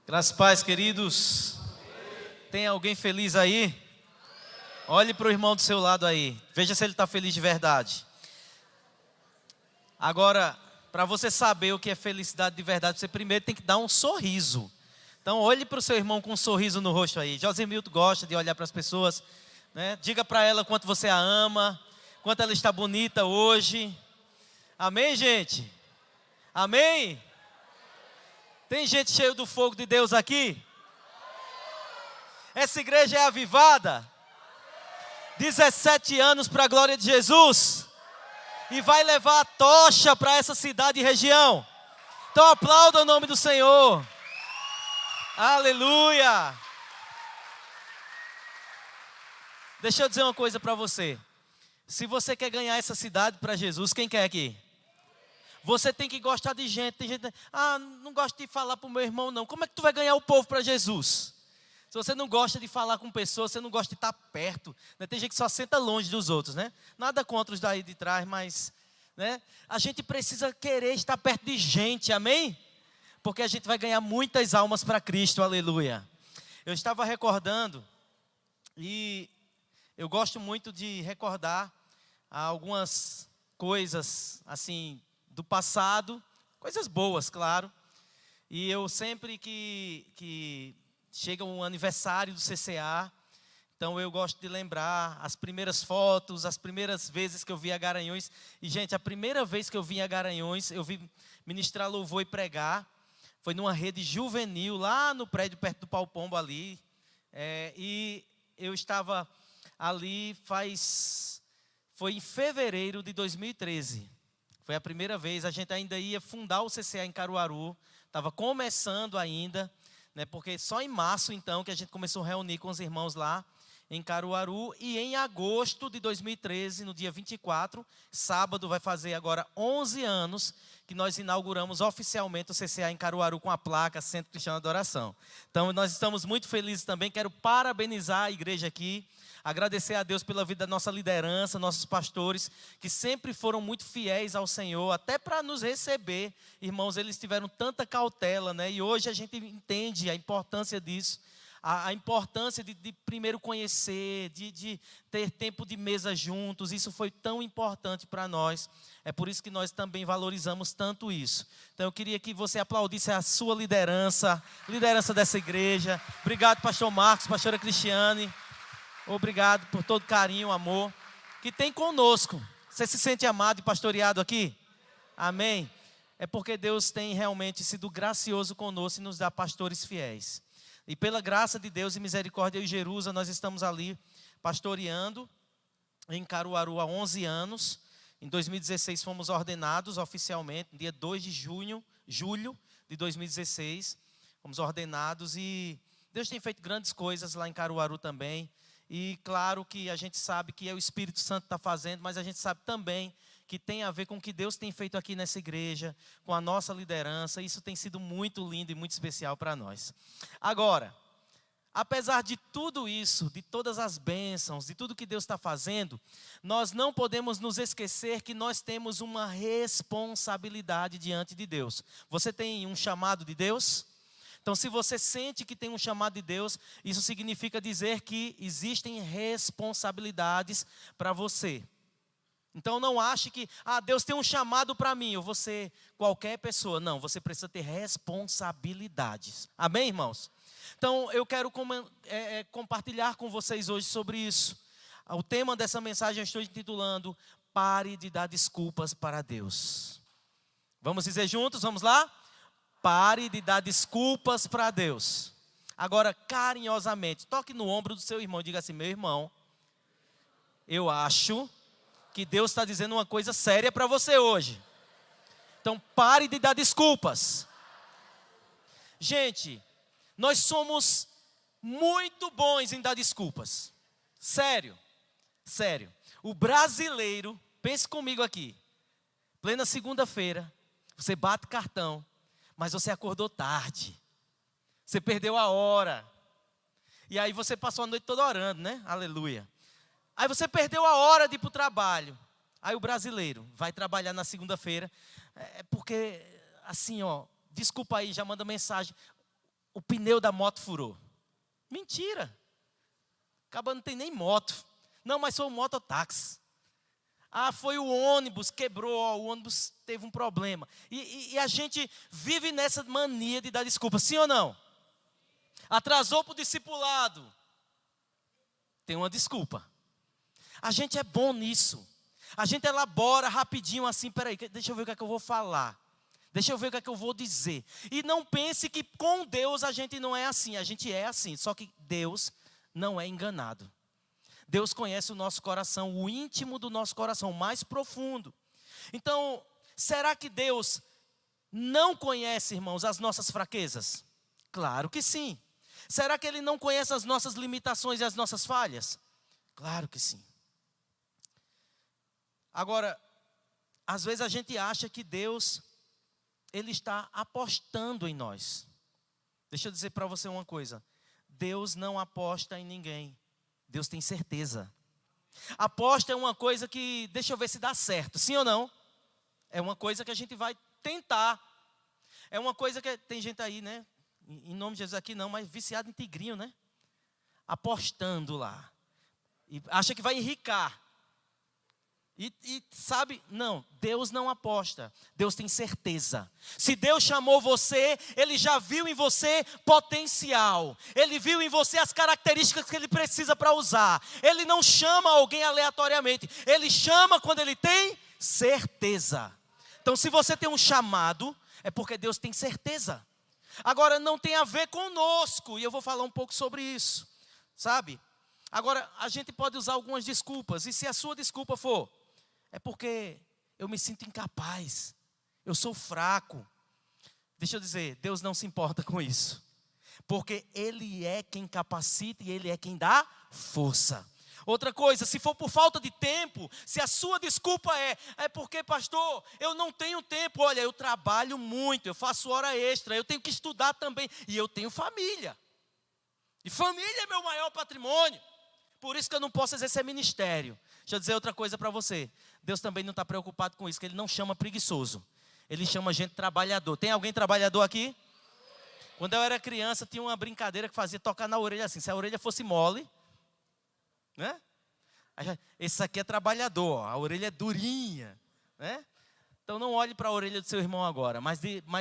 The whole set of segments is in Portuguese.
Graças a paz, queridos. Tem alguém feliz aí? Olhe para o irmão do seu lado aí. Veja se ele está feliz de verdade. Agora, para você saber o que é felicidade de verdade, você primeiro tem que dar um sorriso. Então, olhe para o seu irmão com um sorriso no rosto aí. Josemilton gosta de olhar para as pessoas, né? Diga para ela quanto você a ama, quanto ela está bonita hoje. Amém, gente? Amém? Tem gente cheia do fogo de Deus aqui? Essa igreja é avivada? 17 anos para a glória de Jesus. E vai levar a tocha para essa cidade e região. Então aplauda o nome do Senhor. Aleluia. Deixa eu dizer uma coisa para você. Se você quer ganhar essa cidade para Jesus, quem quer aqui? Você tem que gostar de gente. Tem gente, não gosto de falar para o meu irmão não. Como é que tu vai ganhar o povo para Jesus? Se você não gosta de falar com pessoas, você não gosta de estar perto, né? Tem gente que só senta longe dos outros, né? Nada contra os daí de trás, mas, né? A gente precisa querer estar perto de gente, amém? Porque a gente vai ganhar muitas almas para Cristo, aleluia. Eu estava recordando, e eu gosto muito de recordar algumas coisas, assim, do passado, coisas boas, claro. E eu sempre que chega um aniversário do CCA, então eu gosto de lembrar as primeiras fotos, as primeiras vezes que eu vim a Garanhuns. E, gente, a primeira vez que eu vim a Garanhuns, eu vim ministrar louvor e pregar, foi numa rede juvenil, lá no prédio perto do Pau Pombo ali. E eu estava ali foi em fevereiro de 2013. Foi a primeira vez, a gente ainda ia fundar o CCA em Caruaru, estava começando ainda, né, porque só em março, então, que a gente começou a reunir com os irmãos lá em Caruaru. E em agosto de 2013, no dia 24, sábado, vai fazer agora 11 anos, que nós inauguramos oficialmente o CCA em Caruaru com a placa Centro Cristiano de Adoração. Então, nós estamos muito felizes também. Quero parabenizar a igreja aqui, agradecer a Deus pela vida da nossa liderança, nossos pastores, que sempre foram muito fiéis ao Senhor, até para nos receber. Irmãos, eles tiveram tanta cautela, né? E hoje a gente entende a importância disso, a importância de primeiro conhecer, de ter tempo de mesa juntos. Isso foi tão importante para nós. É por isso que nós também valorizamos tanto isso. Então eu queria que você aplaudisse a sua liderança dessa igreja. Obrigado, pastor Marcos, pastora Cristiane. Obrigado por todo carinho, amor que tem conosco. Você se sente amado e pastoreado aqui? Amém? É porque Deus tem realmente sido gracioso conosco e nos dá pastores fiéis. E pela graça de Deus e misericórdia, eu e Jerusa, nós estamos ali pastoreando em Caruaru há 11 anos. Em 2016 fomos ordenados oficialmente, no dia 2 de julho de 2016. Fomos ordenados e Deus tem feito grandes coisas lá em Caruaru também. E claro que a gente sabe que é o Espírito Santo que está fazendo, mas a gente sabe também que tem a ver com o que Deus tem feito aqui nessa igreja, com a nossa liderança. Isso tem sido muito lindo e muito especial para nós. Agora, apesar de tudo isso, de todas as bênçãos, de tudo que Deus está fazendo, nós não podemos nos esquecer que nós temos uma responsabilidade diante de Deus. Você tem um chamado de Deus? Então, se você sente que tem um chamado de Deus, isso significa dizer que existem responsabilidades para você. Então, não ache que, Deus tem um chamado para mim, ou você, qualquer pessoa. Não, você precisa ter responsabilidades. Amém, irmãos? Então, eu quero compartilhar com vocês hoje sobre isso. O tema dessa mensagem eu estou intitulando: Pare de dar desculpas para Deus. Vamos dizer juntos, vamos lá? Pare de dar desculpas para Deus. Agora, carinhosamente, toque no ombro do seu irmão e diga assim: meu irmão, eu acho que Deus está dizendo uma coisa séria para você hoje. Então, pare de dar desculpas. Gente, nós somos muito bons em dar desculpas. Sério, sério. O brasileiro, pense comigo aqui, plena segunda-feira, você bate cartão, mas você acordou tarde, você perdeu a hora, e aí você passou a noite toda orando, né? Aleluia. Aí você perdeu a hora de ir para o trabalho. Aí o brasileiro vai trabalhar na segunda-feira, porque assim, desculpa aí, já manda mensagem. o pneu da moto furou. Mentira. Acaba não tem nem moto. Não, mas foi o mototáxi. Ah, foi o ônibus, quebrou, o ônibus teve um problema. E a gente vive nessa mania de dar desculpa, sim ou não? Atrasou para o discipulado. Tem uma desculpa. A gente é bom nisso. A gente elabora rapidinho assim, peraí, deixa eu ver o que é que eu vou falar. Deixa eu ver o que é que eu vou dizer. E não pense que com Deus a gente não é assim. A gente é assim, só que Deus não é enganado. Deus conhece o nosso coração, o íntimo do nosso coração, o mais profundo. Então, será que Deus não conhece, irmãos, as nossas fraquezas? Claro que sim. Será que Ele não conhece as nossas limitações e as nossas falhas? Claro que sim. Agora, às vezes a gente acha que Deus, Ele está apostando em nós. Deixa eu dizer para você uma coisa. Deus não aposta em ninguém. Deus tem certeza. Aposta é uma coisa que, deixa eu ver se dá certo, sim ou não? É uma coisa que a gente vai tentar. É uma coisa que, tem gente aí, né? Em nome de Jesus aqui não, mas viciado em tigrinho, né? Apostando lá. E acha que vai enricar. E sabe, não, Deus não aposta, Deus tem certeza. Se Deus chamou você, Ele já viu em você potencial. Ele viu em você as características que Ele precisa para usar. Ele não chama alguém aleatoriamente, Ele chama quando Ele tem certeza. Então se você tem um chamado, é porque Deus tem certeza. Agora não tem a ver conosco, e eu vou falar um pouco sobre isso, sabe? Agora a gente pode usar algumas desculpas, e se a sua desculpa for: é porque eu me sinto incapaz, eu sou fraco. Deixa eu dizer, Deus não se importa com isso. Porque Ele é quem capacita e Ele é quem dá força. Outra coisa, se for por falta de tempo, se a sua desculpa é porque, pastor, eu não tenho tempo. Olha, eu trabalho muito, eu faço hora extra, eu tenho que estudar também. E eu tenho família. E família é meu maior patrimônio. Por isso que eu não posso exercer ministério. Deixa eu dizer outra coisa para você. Deus também não está preocupado com isso, que Ele não chama preguiçoso. Ele chama gente trabalhador. Tem alguém trabalhador aqui? Quando eu era criança, tinha uma brincadeira que fazia tocar na orelha assim. Se a orelha fosse mole, né? Esse aqui é trabalhador, ó, a orelha é durinha, né? Então não olhe para a orelha do seu irmão agora, mas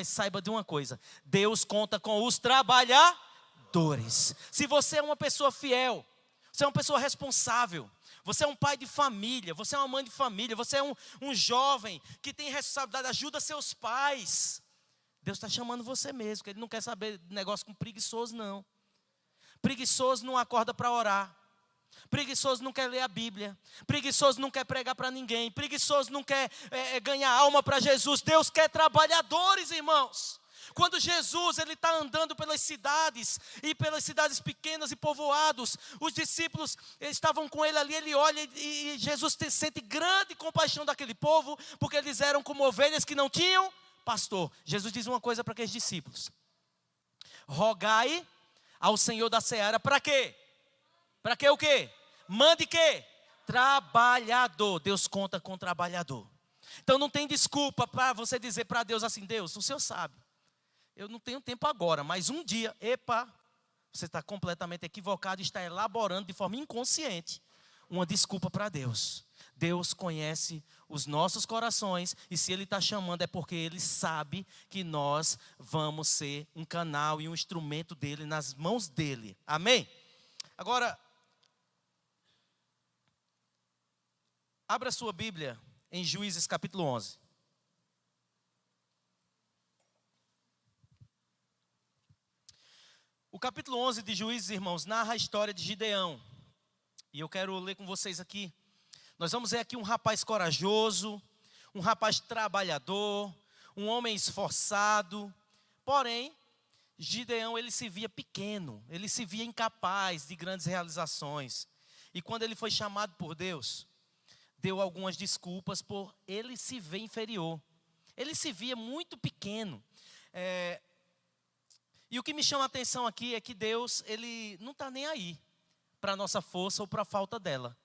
saiba de uma coisa. Deus conta com os trabalhadores. Se você é uma pessoa fiel, você é uma pessoa responsável, você é um pai de família, você é uma mãe de família, você é um jovem que tem responsabilidade, ajuda seus pais. Deus está chamando você mesmo, porque Ele não quer saber de negócio com preguiçoso, não. Preguiçoso não acorda para orar. Preguiçoso não quer ler a Bíblia. Preguiçoso não quer pregar para ninguém. Preguiçoso não quer ganhar alma para Jesus. Deus quer trabalhadores, irmãos. Quando Jesus ele está andando pelas cidades e pelas cidades pequenas e povoados, os discípulos estavam com ele ali, ele olha e Jesus sente grande compaixão daquele povo, porque eles eram como ovelhas que não tinham pastor. Jesus diz uma coisa para aqueles discípulos: rogai ao Senhor da seara, para quê? Para que o quê? Mande quê? Trabalhador. Deus conta com trabalhador. Então não tem desculpa para você dizer para Deus assim: Deus, o Senhor sabe, eu não tenho tempo agora, mas um dia, você está completamente equivocado e está elaborando de forma inconsciente uma desculpa para Deus. Deus conhece os nossos corações e se Ele está chamando é porque Ele sabe que nós vamos ser um canal e um instrumento dEle nas mãos dEle. Amém? Agora, abra sua Bíblia em Juízes capítulo 11. O capítulo 11 de Juízes, irmãos, narra a história de Gideão. E eu quero ler com vocês aqui. Nós vamos ver aqui um rapaz corajoso, um rapaz trabalhador, um homem esforçado. Porém, Gideão, ele se via pequeno, ele se via incapaz de grandes realizações. E quando ele foi chamado por Deus, deu algumas desculpas por ele se ver inferior. Ele se via muito pequeno. E o que me chama a atenção aqui é que Deus, Ele não está nem aí para a nossa força ou para a falta dela.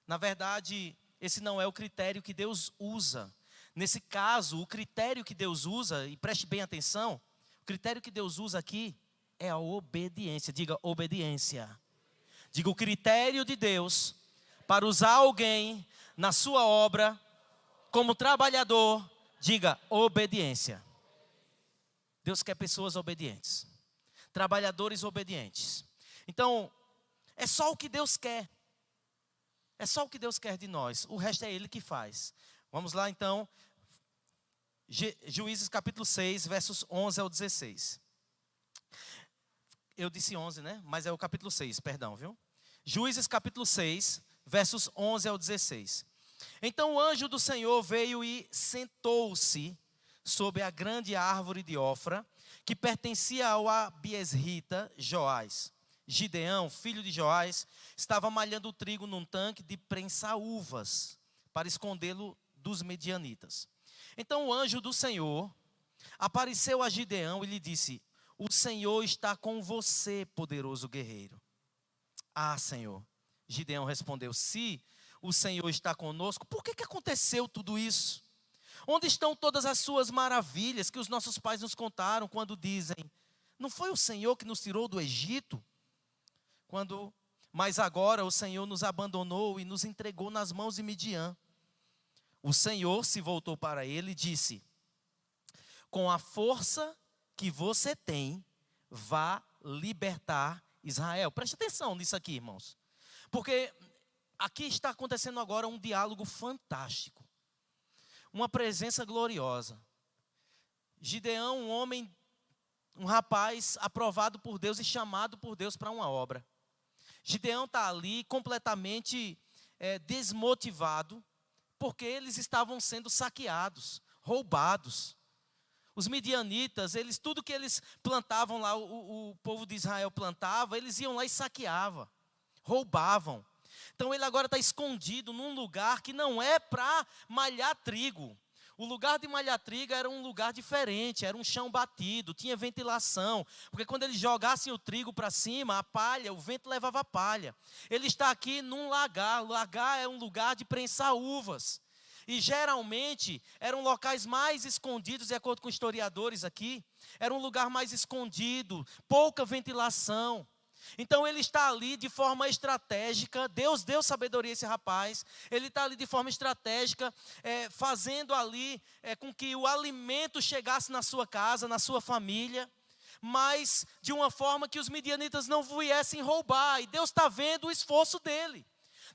Na verdade, esse não é o critério que Deus usa. Nesse caso, o critério que Deus usa, e preste bem atenção, o critério que Deus usa aqui é a obediência. Diga obediência. Diga o critério de Deus para usar alguém na sua obra como trabalhador. Diga obediência. Deus quer pessoas obedientes, trabalhadores obedientes. Então, é só o que Deus quer. É só o que Deus quer de nós. O resto é Ele que faz. Vamos lá então. Juízes capítulo 6, versos 11 ao 16. Eu disse 11, né? Mas é o capítulo 6, perdão, viu? Juízes capítulo 6, versos 11 ao 16. Então o anjo do Senhor veio e sentou-se sob a grande árvore de Ofra, que pertencia ao abiesrita Joás. Gideão, filho de Joás, estava malhando o trigo num tanque de prensar uvas, para escondê-lo dos medianitas. Então o anjo do Senhor apareceu a Gideão e lhe disse: o Senhor está com você, poderoso guerreiro. Ah, Senhor. Gideão respondeu: se o Senhor está conosco, por que aconteceu tudo isso? Onde estão todas as suas maravilhas que os nossos pais nos contaram quando dizem: não foi o Senhor que nos tirou do Egito? Mas agora o Senhor nos abandonou e nos entregou nas mãos de Midian. O Senhor se voltou para ele e disse: com a força que você tem, vá libertar Israel. Preste atenção nisso aqui, irmãos. Porque aqui está acontecendo agora um diálogo fantástico. Uma presença gloriosa. Gideão, um homem, um rapaz aprovado por Deus e chamado por Deus para uma obra. Gideão está ali completamente desmotivado, porque eles estavam sendo saqueados, roubados. Os midianitas, tudo que eles plantavam lá, o povo de Israel plantava, eles iam lá e saqueavam, roubavam. Então ele agora está escondido num lugar que não é para malhar trigo. O lugar de malhar trigo era um lugar diferente, era um chão batido, tinha ventilação. Porque quando eles jogassem o trigo para cima, a palha, o vento levava a palha. Ele está aqui num lagar. O lagar é um lugar de prensar uvas. E geralmente eram locais mais escondidos, de acordo com historiadores aqui. Era um lugar mais escondido, pouca ventilação. Então ele está ali de forma estratégica. Deus deu sabedoria a esse rapaz. Ele está ali de forma estratégica, fazendo ali com que o alimento chegasse na sua casa, na sua família, mas de uma forma que os midianitas não viessem roubar. E Deus está vendo o esforço dele.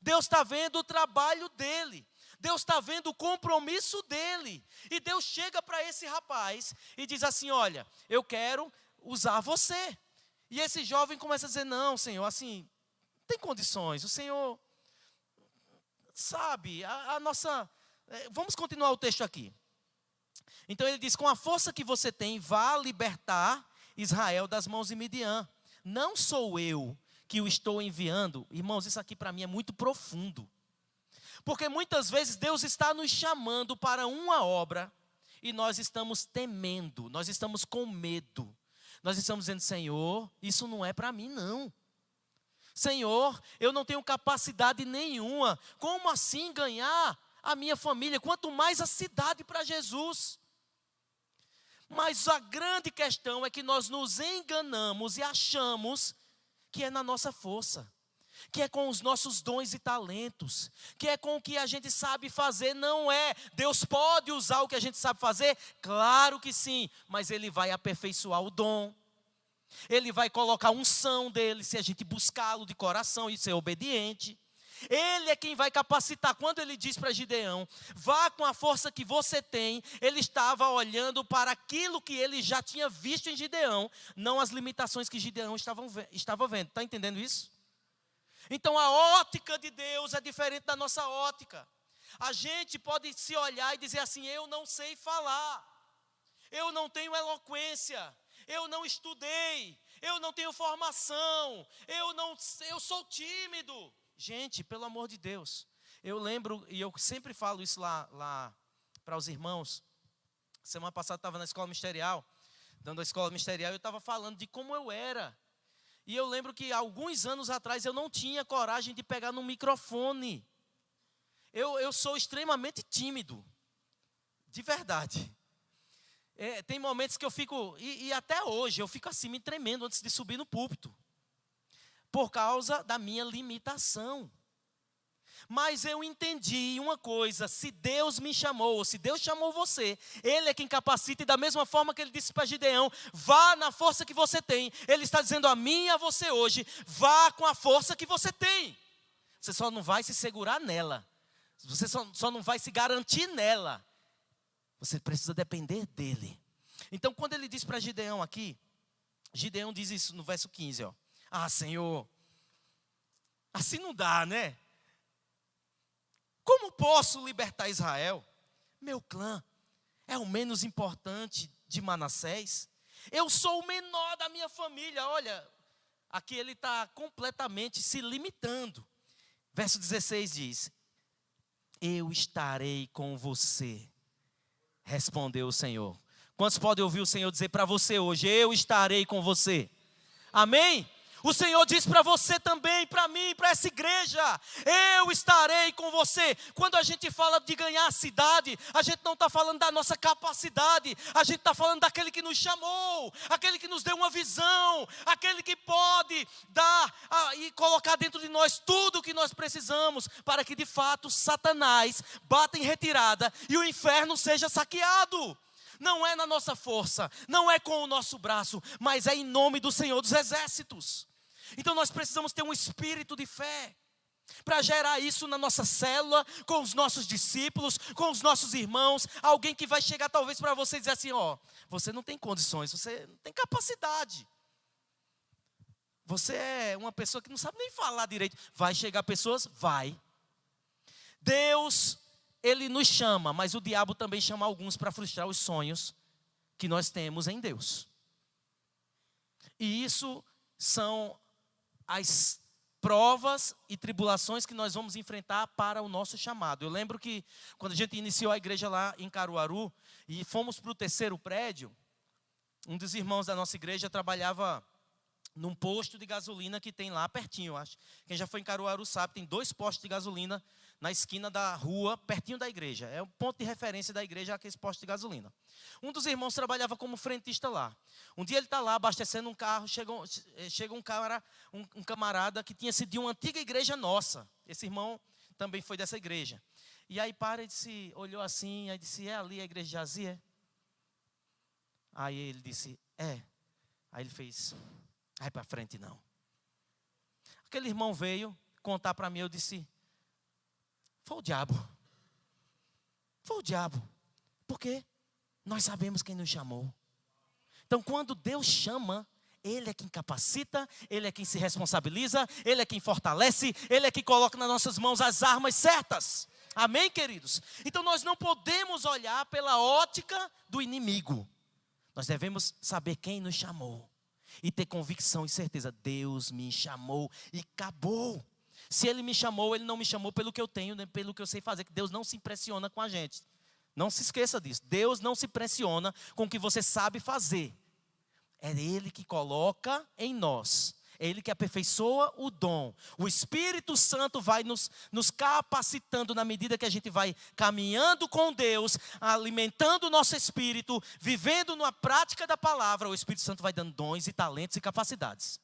Deus está vendo o trabalho dele. Deus está vendo o compromisso dele. E Deus chega para esse rapaz e diz assim: olha, eu quero usar você. E esse jovem começa a dizer: não, Senhor, assim, tem condições. O Senhor sabe, a nossa... Vamos continuar o texto aqui. Então ele diz: com a força que você tem, vá libertar Israel das mãos de Midian. Não sou eu que o estou enviando. Irmãos, isso aqui para mim é muito profundo. Porque muitas vezes Deus está nos chamando para uma obra e nós estamos temendo, nós estamos com medo. Nós estamos dizendo: Senhor, isso não é para mim não. Senhor, eu não tenho capacidade nenhuma. Como assim ganhar a minha família? Quanto mais a cidade para Jesus. Mas a grande questão é que nós nos enganamos e achamos que é na nossa força, que é com os nossos dons e talentos, que é com o que a gente sabe fazer. Não é. Deus pode usar o que a gente sabe fazer? Claro que sim, mas Ele vai aperfeiçoar o dom. Ele vai colocar a unção dele, se a gente buscá-lo de coração e ser obediente. Ele é quem vai capacitar. Quando ele diz para Gideão: vá com a força que você tem, ele estava olhando para aquilo que ele já tinha visto em Gideão, não as limitações que Gideão estava vendo. Está entendendo isso? Então a ótica de Deus é diferente da nossa ótica. A gente pode se olhar e dizer assim: eu não sei falar, eu não tenho eloquência, eu não estudei, eu não tenho formação, eu sou tímido. Gente, pelo amor de Deus, eu lembro, e eu sempre falo isso lá para os irmãos. Semana passada eu estava na escola ministerial, dando a escola ministerial, e eu estava falando de como eu era. E eu lembro que alguns anos atrás eu não tinha coragem de pegar no microfone. Eu sou extremamente tímido, de verdade. Tem momentos que eu fico, e até hoje, eu fico assim, me tremendo antes de subir no púlpito. Por causa da minha limitação. Mas eu entendi uma coisa: se Deus me chamou, ou se Deus chamou você, Ele é quem capacita, e da mesma forma que Ele disse para Gideão, vá na força que você tem, Ele está dizendo a mim e a você hoje, vá com a força que você tem. Você só não vai se segurar nela, você só não vai se garantir nela, você precisa depender dEle. Então quando Ele diz para Gideão aqui, Gideão diz isso no verso 15, ó. Ah, Senhor, assim não dá, né? Como posso libertar Israel? Meu clã é o menos importante de Manassés. Eu sou o menor da minha família. Olha, aqui ele está completamente se limitando. Verso 16 diz: eu estarei com você, respondeu o Senhor. Quantos podem ouvir o Senhor dizer para você hoje: eu estarei com você? Amém? O Senhor diz para você também, para mim, para essa igreja: eu estarei com você. Quando a gente fala de ganhar a cidade, a gente não está falando da nossa capacidade, a gente está falando daquele que nos chamou, aquele que nos deu uma visão, aquele que pode dar e colocar dentro de nós tudo o que nós precisamos, para que de fato Satanás bata em retirada e o inferno seja saqueado. Não é na nossa força, não é com o nosso braço, mas é em nome do Senhor dos Exércitos. Então nós precisamos ter um espírito de fé para gerar isso na nossa célula, com os nossos discípulos, com os nossos irmãos. Alguém que vai chegar talvez para você e dizer assim: ó, você não tem condições, você não tem capacidade, você é uma pessoa que não sabe nem falar direito. Vai chegar pessoas? Vai. Deus, Ele nos chama, mas o diabo também chama alguns para frustrar os sonhos que nós temos em Deus. E isso são as provas e tribulações que nós vamos enfrentar para o nosso chamado. Eu lembro que quando a gente iniciou a igreja lá em Caruaru e fomos para o 3º prédio, um dos irmãos da nossa igreja trabalhava num posto de gasolina que tem lá pertinho, eu acho. Quem já foi em Caruaru sabe, tem 2 postos de gasolina na esquina da rua, pertinho da igreja. É o ponto de referência da igreja, aqueles postos de gasolina. Um dos irmãos trabalhava como frentista lá. Um dia ele está lá abastecendo um carro, chega um camarada que tinha sido de uma antiga igreja nossa. Esse irmão também foi dessa igreja. E aí para e disse, olhou assim, aí disse: é ali a igreja de Jazia? Aí ele disse: é. Aí ele fez: vai para frente não. Aquele irmão veio contar para mim, eu disse: foi o diabo. Foi o diabo. Por quê? Nós sabemos quem nos chamou. Então quando Deus chama, Ele é quem capacita, Ele é quem se responsabiliza, Ele é quem fortalece, Ele é quem coloca nas nossas mãos as armas certas. Amém, queridos? Então nós não podemos olhar pela ótica do inimigo. Nós devemos saber quem nos chamou e ter convicção e certeza: Deus me chamou e acabou. Se Ele me chamou, Ele não me chamou pelo que eu tenho, nem pelo que eu sei fazer, que Deus não se impressiona com a gente. Não se esqueça disso. Deus não se impressiona com o que você sabe fazer. É Ele que coloca em nós. É Ele que aperfeiçoa o dom. O Espírito Santo vai nos capacitando na medida que a gente vai caminhando com Deus, alimentando o nosso espírito, vivendo na prática da palavra. O Espírito Santo vai dando dons e talentos e capacidades.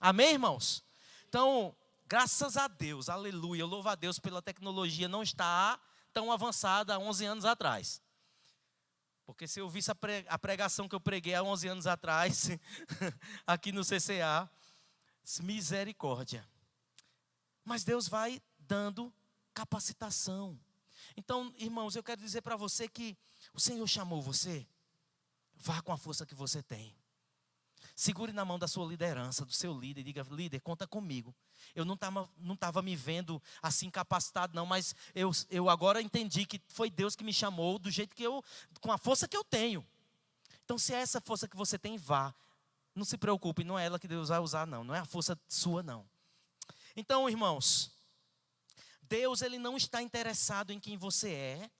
Amém, irmãos? Então, graças a Deus, aleluia, eu louvo a Deus pela tecnologia não estar tão avançada há 11 anos atrás. Porque se eu visse a pregação que eu preguei há 11 anos atrás, aqui no CCA, misericórdia. Mas Deus vai dando capacitação. Então, irmãos, eu quero dizer para você que o Senhor chamou você, vá com a força que você tem. Segure na mão da sua liderança, do seu líder, e diga: líder, conta comigo. Eu não estava me vendo assim capacitado não, mas eu agora entendi que foi Deus que me chamou do jeito que com a força que eu tenho. Então se é essa força que você tem, vá. Não se preocupe, não é ela que Deus vai usar não, não é a força sua não. Então, irmãos, Deus, Ele não está interessado em quem você é,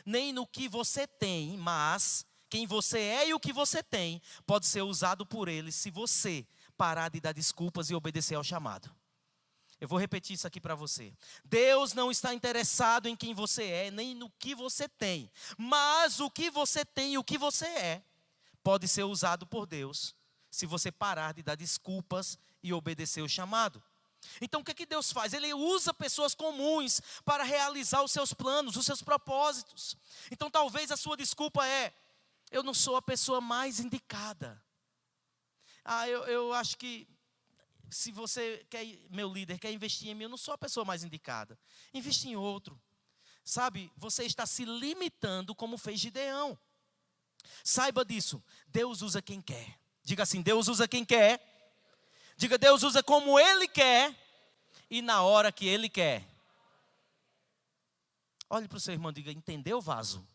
nem no que você tem, mas quem você é e o que você tem pode ser usado por Ele se você parar de dar desculpas e obedecer ao chamado. Eu vou repetir isso aqui para você. Deus não está interessado em quem você é, nem no que você tem. Mas o que você tem e o que você é, pode ser usado por Deus, se você parar de dar desculpas e obedecer o chamado. Então o que que Deus faz? Ele usa pessoas comuns para realizar os seus planos, os seus propósitos. Então talvez a sua desculpa é: eu não sou a pessoa mais indicada. Eu acho que se você quer, meu líder, quer investir em mim, eu não sou a pessoa mais indicada. Investe em outro. Sabe, você está se limitando como fez Gideão. Saiba disso, Deus usa quem quer. Diga assim, Deus usa quem quer. Diga, Deus usa como Ele quer e na hora que Ele quer. Olhe para o seu irmão e diga, entendeu o vaso?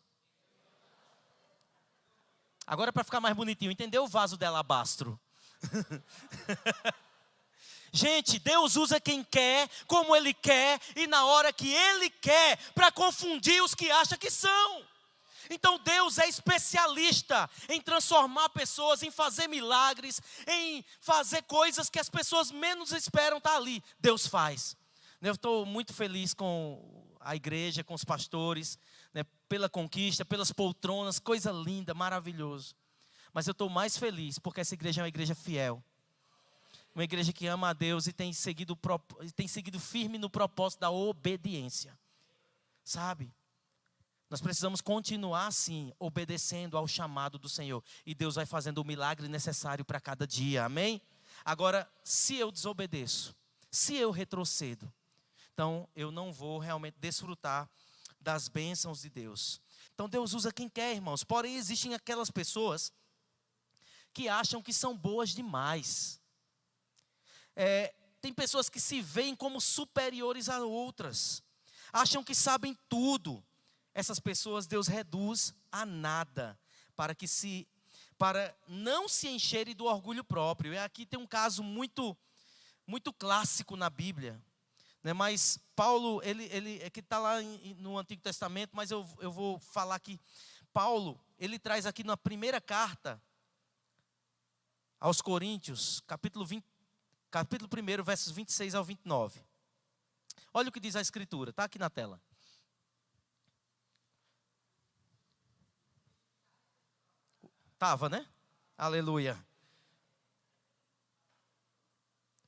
Agora para ficar mais bonitinho, entendeu o vaso de alabastro? Gente, Deus usa quem quer, como Ele quer e na hora que Ele quer, para confundir os que acham que são. Então Deus é especialista em transformar pessoas, em fazer milagres, em fazer coisas que as pessoas menos esperam estar ali. Deus faz. Eu estou muito feliz com a igreja, com os pastores, né, pela conquista, pelas poltronas, coisa linda, maravilhoso. Mas eu estou mais feliz porque essa igreja é uma igreja fiel. Uma igreja que ama a Deus e tem seguido firme no propósito da obediência. Sabe? Nós precisamos continuar assim, obedecendo ao chamado do Senhor. E Deus vai fazendo o milagre necessário para cada dia, amém? Agora, se eu desobedeço, se eu retrocedo, então eu não vou realmente desfrutar das bênçãos de Deus. Então Deus usa quem quer, irmãos. Porém, existem aquelas pessoas que acham que são boas demais. Tem pessoas que se veem como superiores a outras. Acham que sabem tudo. Essas pessoas Deus reduz a nada, para não se encherem do orgulho próprio. E aqui tem um caso muito, muito clássico na Bíblia, né? Mas Paulo, ele que está lá no Antigo Testamento, mas eu vou falar que Paulo, ele traz aqui na primeira carta aos Coríntios, capítulo 1, versos 26 ao 29. Olha o que diz a Escritura, está aqui na tela. Estava, né? Aleluia.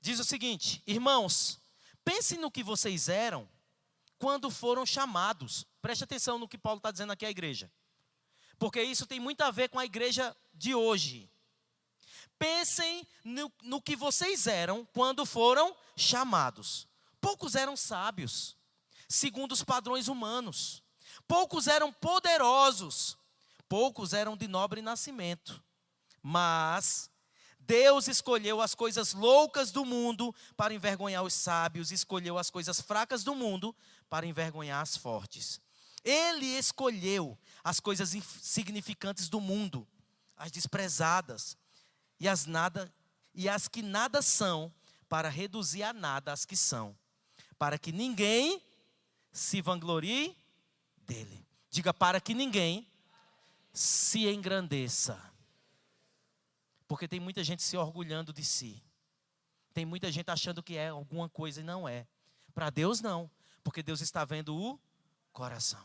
Diz o seguinte: irmãos, pensem no que vocês eram quando foram chamados. Preste atenção no que Paulo está dizendo aqui à igreja, porque isso tem muito a ver com a igreja de hoje. Pensem no que vocês eram quando foram chamados. Poucos eram sábios, segundo os padrões humanos. Poucos eram poderosos. Poucos eram de nobre nascimento. Mas Deus escolheu as coisas loucas do mundo para envergonhar os sábios. Escolheu as coisas fracas do mundo para envergonhar as fortes. Ele escolheu as coisas insignificantes do mundo, as desprezadas, e as que nada são, para reduzir a nada as que são, para que ninguém se vanglorie dele. Diga, para que ninguém se engrandeça. Porque tem muita gente se orgulhando de si. Tem muita gente achando que é alguma coisa e não é. Para Deus não, porque Deus está vendo o coração.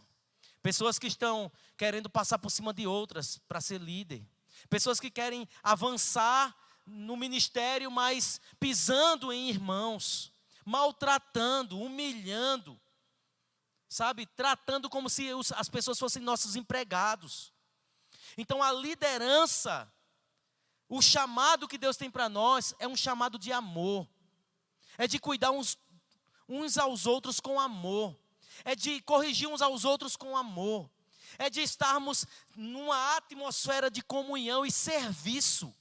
Pessoas que estão querendo passar por cima de outras para ser líder. Pessoas que querem avançar no ministério, mas pisando em irmãos, maltratando, humilhando, sabe? Tratando como se as pessoas fossem nossos empregados. Então a liderança, o chamado que Deus tem para nós é um chamado de amor. É de cuidar uns aos outros com amor. É de corrigir uns aos outros com amor. É de estarmos numa atmosfera de comunhão e serviço.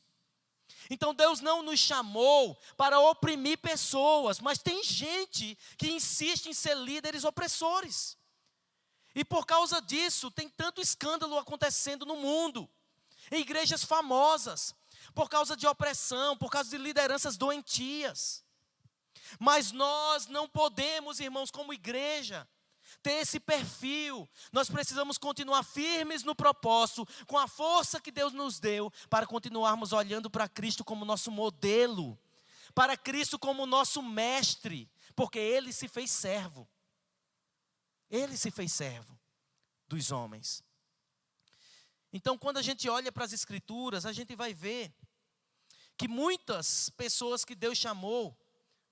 Então Deus não nos chamou para oprimir pessoas, mas tem gente que insiste em ser líderes opressores. E por causa disso, tem tanto escândalo acontecendo no mundo, em igrejas famosas, por causa de opressão, por causa de lideranças doentias. Mas nós não podemos, irmãos, como igreja, ter esse perfil. Nós precisamos continuar firmes no propósito, com a força que Deus nos deu, para continuarmos olhando para Cristo como nosso modelo, para Cristo como nosso mestre, porque ele se fez servo. Ele se fez servo dos homens. Então, quando a gente olha para as Escrituras, a gente vai ver que muitas pessoas que Deus chamou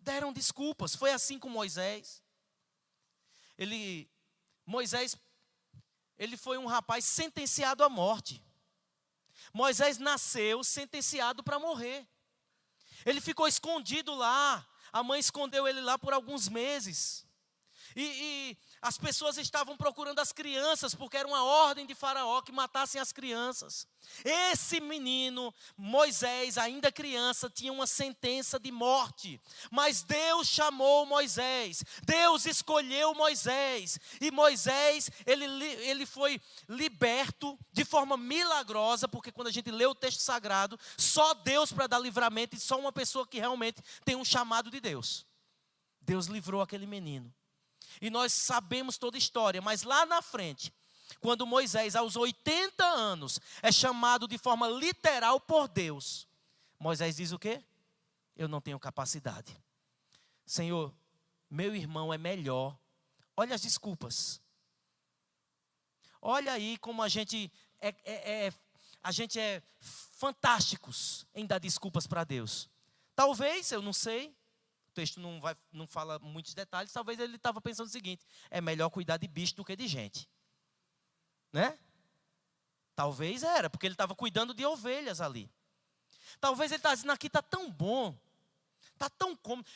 deram desculpas. Foi assim com Moisés. Moisés foi um rapaz sentenciado à morte. Moisés nasceu sentenciado para morrer. Ele ficou escondido lá. A mãe escondeu ele lá por alguns meses. E as pessoas estavam procurando as crianças, porque era uma ordem de Faraó que matassem as crianças. Esse menino, Moisés, ainda criança, tinha uma sentença de morte. Mas Deus chamou Moisés, Deus escolheu Moisés. E Moisés, ele foi liberto de forma milagrosa, porque quando a gente lê o texto sagrado, só Deus para dar livramento e só uma pessoa que realmente tem um chamado de Deus. Deus livrou aquele menino. E nós sabemos toda a história, mas lá na frente, quando Moisés, aos 80 anos, é chamado de forma literal por Deus, Moisés diz o quê? Eu não tenho capacidade. Senhor, meu irmão é melhor. Olha as desculpas. Olha aí como a gente é fantásticos em dar desculpas para Deus. Talvez, eu não sei. O texto não fala muitos detalhes. Talvez ele estava pensando o seguinte: é melhor cuidar de bicho do que de gente, né? Talvez era, porque ele estava cuidando de ovelhas ali. Talvez ele está dizendo: aqui está tão bom, está tão cômodo.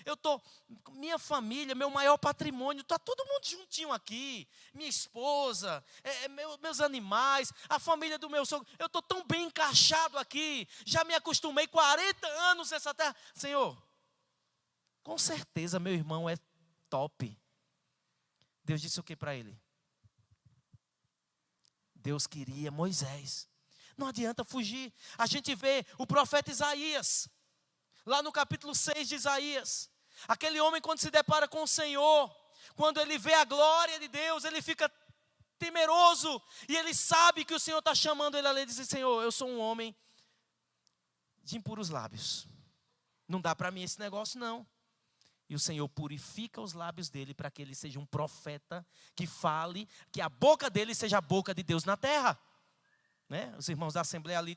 Minha família, meu maior patrimônio, está todo mundo juntinho aqui. Minha esposa, meus animais, a família do meu sogro. Eu estou tão bem encaixado aqui. Já me acostumei 40 anos nessa terra. Senhor, com certeza meu irmão é top. Deus disse o que para ele? Deus queria Moisés. Não adianta fugir. A gente vê o profeta Isaías, lá no capítulo 6 de Isaías. Aquele homem, quando se depara com o Senhor, quando ele vê a glória de Deus, ele fica temeroso. E ele sabe que o Senhor está chamando ele ali. Ele diz: Senhor, eu sou um homem de impuros lábios. Não dá para mim esse negócio não. E o Senhor purifica os lábios dele para que ele seja um profeta que fale, que a boca dele seja a boca de Deus na terra. Né? Os irmãos da Assembleia ali,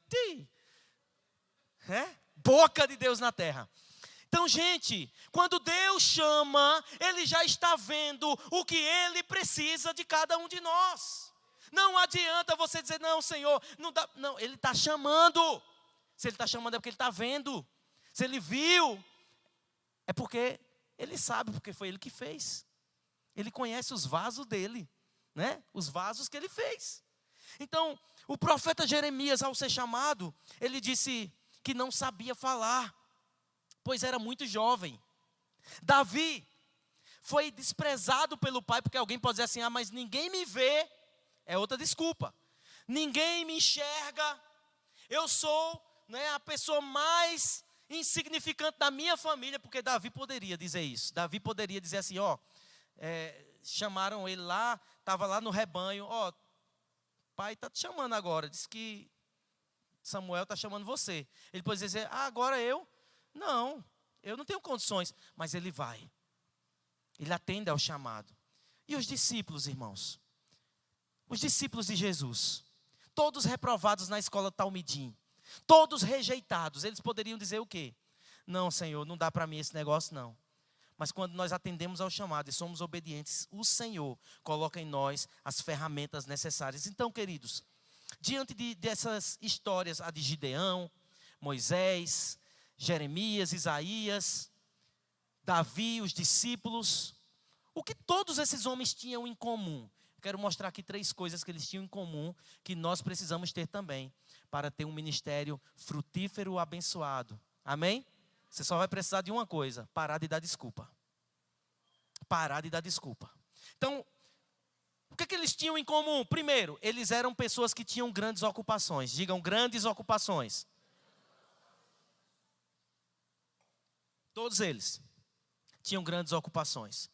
boca de Deus na terra. Então, gente, quando Deus chama, Ele já está vendo o que Ele precisa de cada um de nós. Não adianta você dizer: não, Senhor, não dá. Não, Ele está chamando. Se Ele está chamando é porque Ele está vendo. Se Ele viu, é porque Ele sabe, porque foi Ele que fez. Ele conhece os vasos dele, né? Os vasos que Ele fez. Então, o profeta Jeremias, ao ser chamado, ele disse que não sabia falar, pois era muito jovem. Davi foi desprezado pelo pai, porque alguém pode dizer assim: ah, mas ninguém me vê. É outra desculpa. Ninguém me enxerga. Eu sou, a pessoa mais insignificante da minha família, porque Davi poderia dizer isso. Davi poderia dizer assim: chamaram ele lá, estava lá no rebanho, pai está te chamando agora, disse que Samuel está chamando você. Ele pode dizer: agora eu? Não, eu não tenho condições. Mas ele vai. Ele atende ao chamado. E os discípulos, irmãos? Os discípulos de Jesus, todos reprovados na escola Talmidim, todos rejeitados, eles poderiam dizer o quê? Não, Senhor, não dá para mim esse negócio não. Mas quando nós atendemos ao chamado e somos obedientes, o Senhor coloca em nós as ferramentas necessárias. Então, queridos, diante dessas histórias, a de Gideão, Moisés, Jeremias, Isaías, Davi, os discípulos, o que todos esses homens tinham em comum? Quero mostrar aqui 3 coisas que eles tinham em comum, que nós precisamos ter também, para ter um ministério frutífero, abençoado. Amém? Você só vai precisar de uma coisa: parar de dar desculpa. Parar de dar desculpa. Então, o que eles tinham em comum? Primeiro, eles eram pessoas que tinham grandes ocupações. Digam: grandes ocupações. Todos eles tinham grandes ocupações.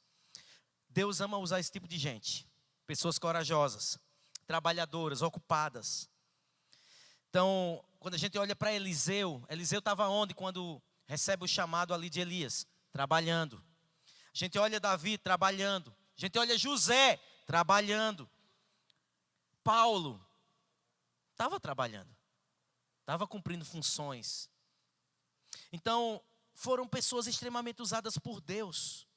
Deus ama usar esse tipo de gente. Pessoas corajosas, trabalhadoras, ocupadas. Então, quando a gente olha para Eliseu, Eliseu estava onde quando recebe o chamado ali de Elias, trabalhando. A gente olha Davi trabalhando. A gente olha José trabalhando. Paulo estava trabalhando. Estava cumprindo funções. Então, foram pessoas extremamente usadas por Deus.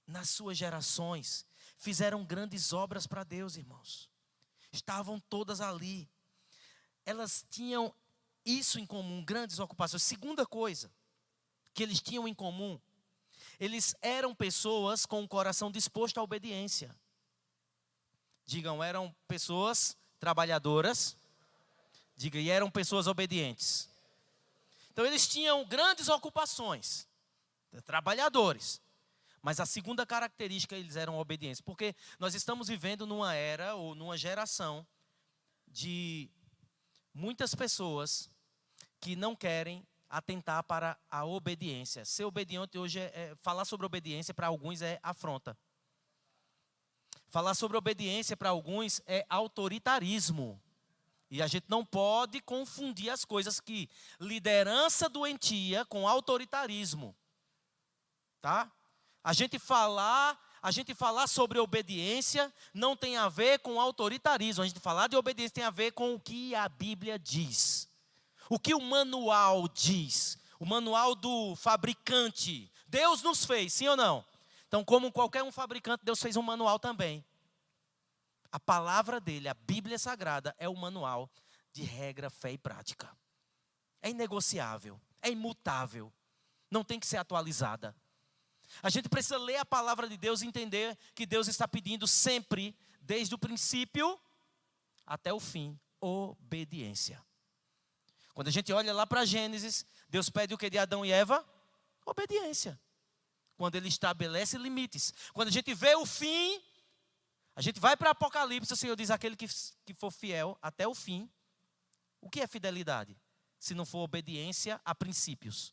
Nas suas gerações. Fizeram grandes obras para Deus, irmãos. Estavam todas ali. Elas tinham isso em comum, grandes ocupações. Segunda coisa que eles tinham em comum, eles eram pessoas com o coração disposto à obediência. Digam, eram pessoas trabalhadoras. Diga, e eram pessoas obedientes. Então eles tinham grandes ocupações, trabalhadores. Mas a segunda característica, eles eram obedientes. Porque nós estamos vivendo numa era ou numa geração de muitas pessoas que não querem atentar para a obediência. Ser obediente hoje falar sobre obediência para alguns é afronta. Falar sobre obediência para alguns é autoritarismo. E a gente não pode confundir as coisas, que liderança doentia com autoritarismo. Tá? A gente falar sobre obediência não tem a ver com autoritarismo. A gente falar de obediência tem a ver com o que a Bíblia diz. O que o manual diz. O manual do fabricante. Deus nos fez, sim ou não? Então, como qualquer um fabricante, Deus fez um manual também. A palavra dele, a Bíblia Sagrada, é o manual de regra, fé e prática. É inegociável, é imutável. Não tem que ser atualizada. A gente precisa ler a palavra de Deus e entender que Deus está pedindo sempre, desde o princípio até o fim, obediência. Quando a gente olha lá para Gênesis, Deus pede o que de Adão e Eva? Obediência. Quando Ele estabelece limites. Quando a gente vê o fim, a gente vai para Apocalipse, o Senhor diz, aquele que for fiel até o fim. O que é fidelidade? Se não for obediência a princípios.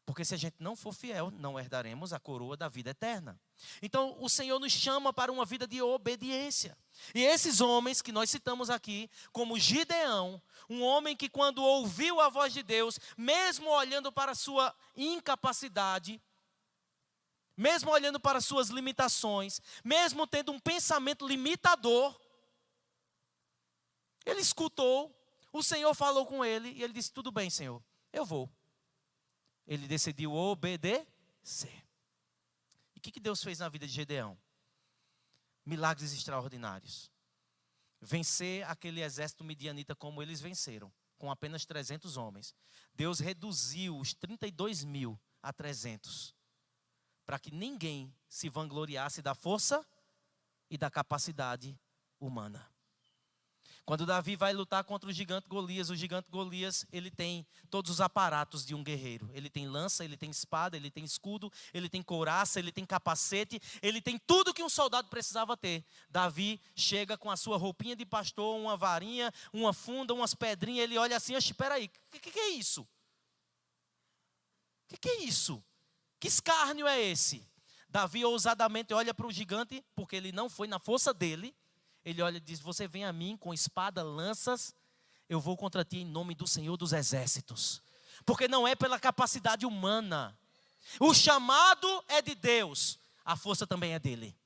Porque se a gente não for fiel, não herdaremos a coroa da vida eterna. Então, o Senhor nos chama para uma vida de obediência. E esses homens que nós citamos aqui, como Gideão, um homem que quando ouviu a voz de Deus, mesmo olhando para a sua incapacidade, mesmo olhando para as suas limitações, mesmo tendo um pensamento limitador, ele escutou, o Senhor falou com ele, e ele disse, tudo bem, Senhor, eu vou. Ele decidiu obedecer. E o que Deus fez na vida de Gideão? Milagres extraordinários. Vencer aquele exército midianita como eles venceram, com apenas 300 homens. Deus reduziu os 32 mil a 300, para que ninguém se vangloriasse da força e da capacidade humana. Quando Davi vai lutar contra o gigante Golias, ele tem todos os aparatos de um guerreiro. Ele tem lança, ele tem espada, ele tem escudo, ele tem couraça, ele tem capacete, ele tem tudo que um soldado precisava ter. Davi chega com a sua roupinha de pastor, uma varinha, uma funda, umas pedrinhas, ele olha assim, espera aí, o que é isso? O que é isso? Que escárnio é esse? Davi ousadamente olha para o gigante, porque ele não foi na força dele. Ele olha e diz, você vem a mim com espada, lanças, eu vou contra ti em nome do Senhor dos Exércitos. Porque não é pela capacidade humana. O chamado é de Deus, a força também é dele.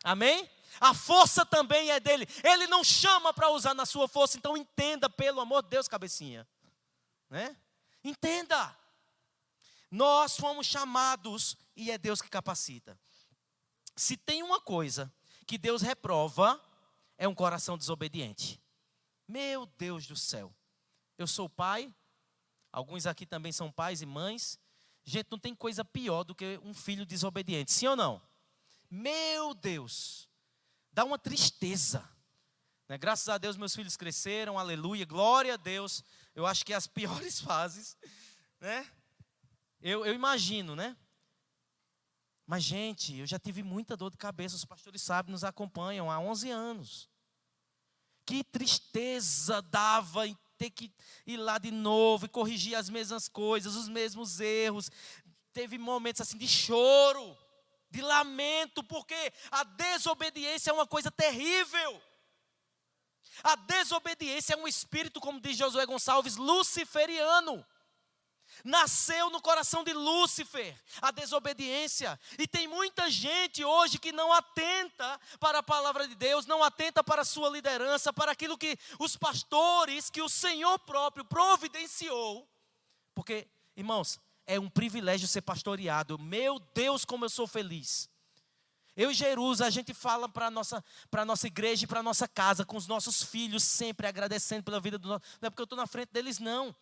Amém? A força também é dele. Ele não chama para usar na sua força, então entenda, pelo amor de Deus, cabecinha. Né? Entenda. Nós fomos chamados e é Deus que capacita. Se tem uma coisa que Deus reprova, é um coração desobediente. Meu Deus do céu. Eu sou pai, alguns aqui também são pais e mães. Gente, não tem coisa pior do que um filho desobediente, sim ou não? Meu Deus, dá uma tristeza. Né? Graças a Deus meus filhos cresceram, aleluia, glória a Deus. Eu acho que as piores fases, né? Eu imagino, né? Mas, gente, eu já tive muita dor de cabeça, os pastores sabem, nos acompanham há 11 anos. Que tristeza dava em ter que ir lá de novo e corrigir as mesmas coisas, os mesmos erros. Teve momentos assim de choro, de lamento, porque a desobediência é uma coisa terrível. A desobediência é um espírito, como diz Josué Gonçalves, luciferiano. Nasceu no coração de Lúcifer a desobediência. E tem muita gente hoje que não atenta para a palavra de Deus, não atenta para a sua liderança, para aquilo que os pastores, que o Senhor próprio providenciou. Porque, irmãos, é um privilégio ser pastoreado. Meu Deus, como eu sou feliz. Eu e Jerusa, a gente fala para a nossa igreja e para a nossa casa, com os nossos filhos, sempre agradecendo pela vida do nosso. Não é porque eu estou na frente deles, não.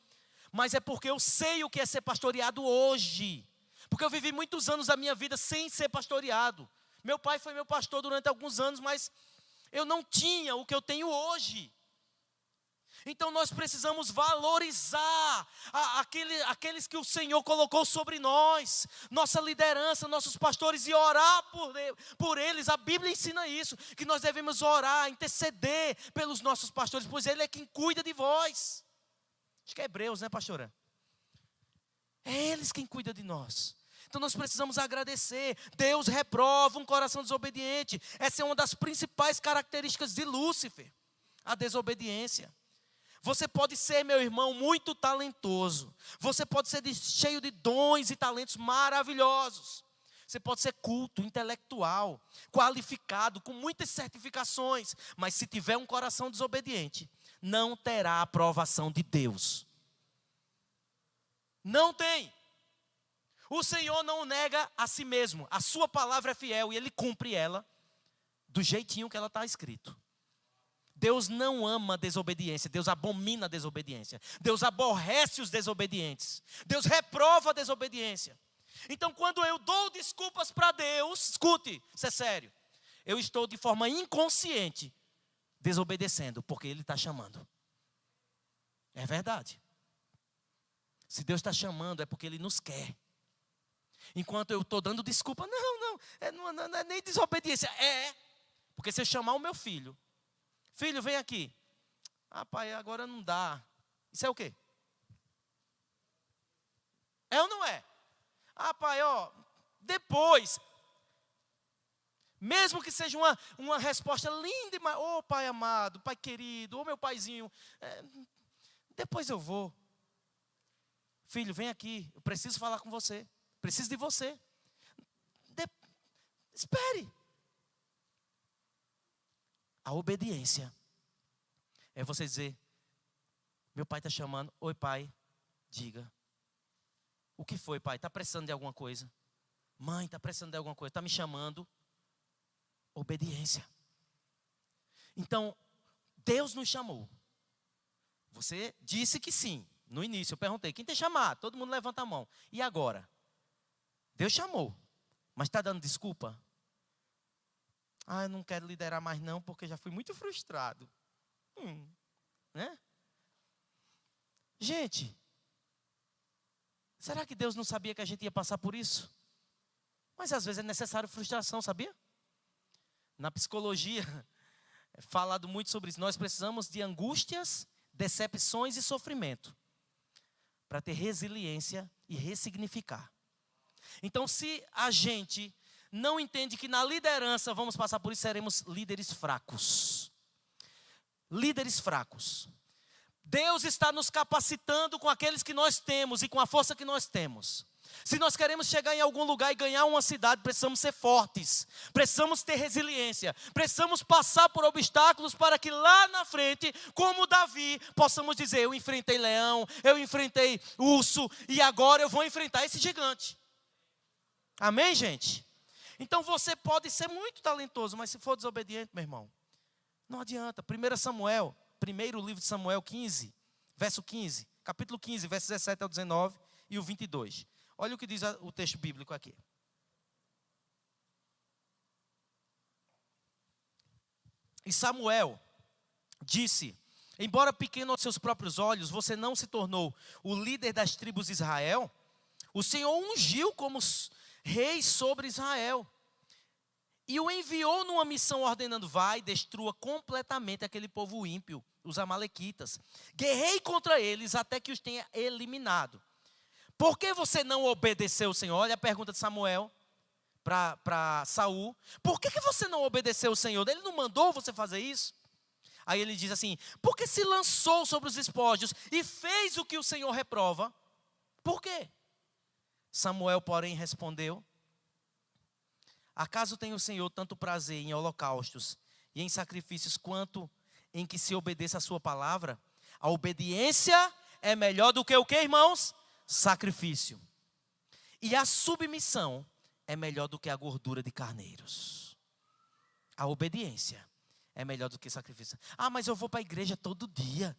Mas é porque eu sei o que é ser pastoreado hoje. Porque eu vivi muitos anos da minha vida sem ser pastoreado. Meu pai foi meu pastor durante alguns anos, mas eu não tinha o que eu tenho hoje. Então nós precisamos valorizar aqueles que o Senhor colocou sobre nós. Nossa liderança, nossos pastores, e orar por eles. A Bíblia ensina isso, que nós devemos orar, interceder pelos nossos pastores, pois Ele é quem cuida de vós. Acho que é Hebreus, né, pastora? É eles quem cuida de nós. Então nós precisamos agradecer. Deus reprova um coração desobediente. Essa é uma das principais características de Lúcifer, a desobediência. Você pode ser, meu irmão, muito talentoso. Você pode ser cheio de dons e talentos maravilhosos. Você pode ser culto, intelectual, qualificado, com muitas certificações. Mas se tiver um coração desobediente, não terá a aprovação de Deus. Não tem. O Senhor não nega a si mesmo. A sua palavra é fiel e Ele cumpre ela do jeitinho que ela está escrito. Deus não ama a desobediência. Deus abomina a desobediência. Deus aborrece os desobedientes. Deus reprova a desobediência. Então, quando eu dou desculpas para Deus, escute, isso é sério. Eu estou de forma inconsciente desobedecendo, porque Ele está chamando. É verdade. Se Deus está chamando, é porque Ele nos quer. Enquanto eu estou dando desculpa, não é nem desobediência. É, porque se eu chamar o meu filho, filho, vem aqui. Ah, pai, agora não dá. Isso é o quê? É ou não é? Ah, pai, depois. Mesmo que seja uma resposta linda, mas, pai amado, pai querido, meu paizinho, depois eu vou. Filho, vem aqui, eu preciso falar com você, preciso de você. Espere. A obediência é você dizer, meu pai está chamando, oi pai, diga. O que foi, pai? Está precisando de alguma coisa? Mãe, está precisando de alguma coisa? Está me chamando? Obediência. Então, Deus nos chamou. Você disse que sim. No início eu perguntei, quem tem chamado? Todo mundo levanta a mão. E agora? Deus chamou. Mas está dando desculpa? Eu não quero liderar mais não, porque já fui muito frustrado. Né? Gente, será que Deus não sabia que a gente ia passar por isso? Mas às vezes é necessário frustração, sabia? Na psicologia, é falado muito sobre isso. Nós precisamos de angústias, decepções e sofrimento para ter resiliência e ressignificar. Então, se a gente não entende que na liderança vamos passar por isso, seremos líderes fracos. Líderes fracos. Deus está nos capacitando com aqueles que nós temos e com a força que nós temos. Se nós queremos chegar em algum lugar e ganhar uma cidade, precisamos ser fortes, precisamos ter resiliência, precisamos passar por obstáculos para que lá na frente, como Davi, possamos dizer, eu enfrentei leão, eu enfrentei urso e agora eu vou enfrentar esse gigante. Amém, gente? Então você pode ser muito talentoso, mas se for desobediente, meu irmão, não adianta. 1 Samuel, primeiro livro de Samuel 15, verso 15, capítulo 15, verso 17 ao 19 e o 22. Olha o que diz o texto bíblico aqui. E Samuel disse, embora pequeno aos seus próprios olhos, você não se tornou o líder das tribos de Israel? O Senhor ungiu como rei sobre Israel. E o enviou numa missão ordenando, vai, destrua completamente aquele povo ímpio, os amalequitas. Guerrei contra eles até que os tenha eliminado. Por que você não obedeceu o Senhor? Olha a pergunta de Samuel para Saul. Por que você não obedeceu o Senhor? Ele não mandou você fazer isso? Aí ele diz assim, porque se lançou sobre os despojos e fez o que o Senhor reprova. Por quê? Samuel, porém, respondeu: acaso tem o Senhor tanto prazer em holocaustos e em sacrifícios quanto em que se obedeça a sua palavra? A obediência é melhor do que o quê, irmãos? Sacrifício. E a submissão é melhor do que a gordura de carneiros. A obediência é melhor do que sacrifício. Ah, mas eu vou para a igreja todo dia.